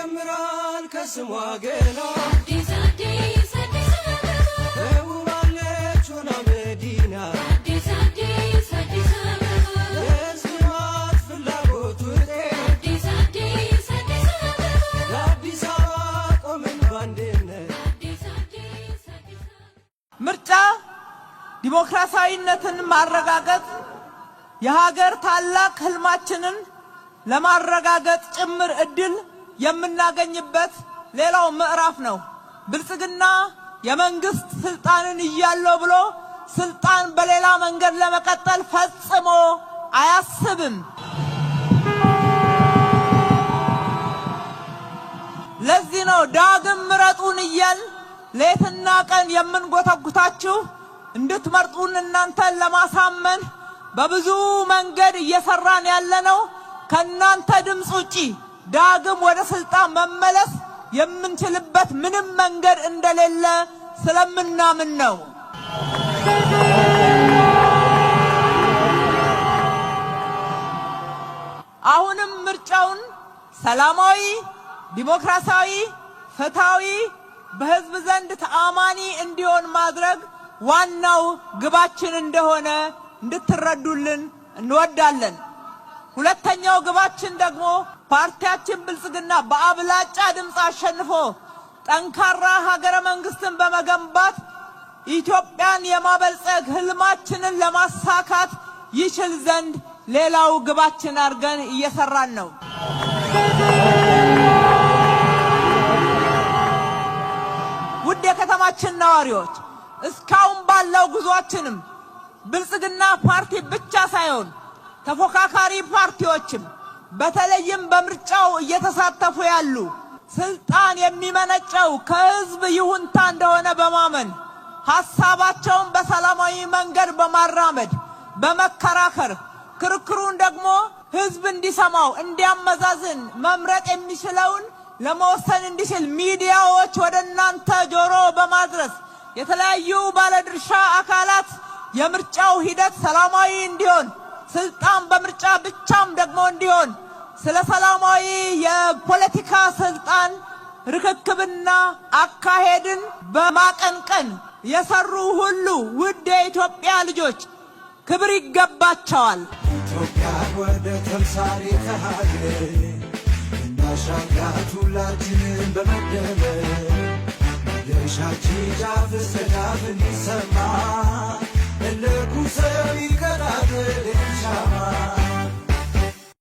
ይጀምራል ከስሟ ገና አዲስ አዲስ አዲስ አበባ ተውባለች ሆና መዲና አዲስ አዲስ አዲስ አበባ የሕዝባት ፍላጎት ውጤት አዲስ አዲስ አዲስ አበባ ለአዲስ አበባ ቆምን ባንድነት አዲስ አዲስ አዲስ አበባ ምርጫ ዲሞክራሲያዊነትን ማረጋገጥ የሀገር ታላቅ ህልማችንን ለማረጋገጥ ጭምር እድል የምናገኝበት ሌላው ምዕራፍ ነው። ብልጽግና የመንግስት ስልጣንን ይያለው ብሎ ስልጣን በሌላ መንገድ ለመቀጠል ፈጽሞ አያስብም። ለዚህ ነው ዳግም ምረጡን እያል ሌትና ቀን የምንጎተጉታችሁ እንድትመርጡን እናንተን ለማሳመን በብዙ መንገድ እየሰራን ያለነው ከናንተ ድምጽ ውጪ ዳግም ወደ ስልጣን መመለስ የምንችልበት ምንም መንገድ እንደሌለ ስለምናምን ነው። አሁንም ምርጫውን ሰላማዊ፣ ዲሞክራሲያዊ፣ ፍትሃዊ በህዝብ ዘንድ ተአማኒ እንዲሆን ማድረግ ዋናው ግባችን እንደሆነ እንድትረዱልን እንወዳለን። ሁለተኛው ግባችን ደግሞ ፓርቲያችን ብልጽግና በአብላጫ ድምፅ አሸንፎ ጠንካራ ሀገረ መንግስትን በመገንባት ኢትዮጵያን የማበልጸግ ህልማችንን ለማሳካት ይችል ዘንድ ሌላው ግባችን አድርገን እየሰራን ነው። ውድ የከተማችን ነዋሪዎች እስካሁን ባለው ጉዟችንም ብልጽግና ፓርቲ ብቻ ሳይሆን ተፎካካሪ ፓርቲዎችም በተለይም በምርጫው እየተሳተፉ ያሉ ስልጣን የሚመነጨው ከህዝብ ይሁንታ እንደሆነ በማመን ሐሳባቸውን በሰላማዊ መንገድ በማራመድ በመከራከር ክርክሩን ደግሞ ህዝብ እንዲሰማው እንዲያመዛዝን መምረጥ የሚችለውን ለመወሰን እንዲችል ሚዲያዎች ወደ እናንተ ጆሮ በማድረስ የተለያዩ ባለድርሻ አካላት የምርጫው ሂደት ሰላማዊ እንዲሆን ስልጣን በምርጫ ብቻም ደግሞ እንዲሆን ስለ ሰላማዊ የፖለቲካ ስልጣን ርክክብና አካሄድን በማቀንቀን የሰሩ ሁሉ ውድ የኢትዮጵያ ልጆች ክብር ይገባቸዋል። ኢትዮጵያ ወደ ተምሳሌት ሀገር እናሻግራት ሁላችንን በመደመር የሻችን ጫፍ እስከ ጫፍ እንዲሰማ እልኩ ሰው ይቀጣጠል ሻማ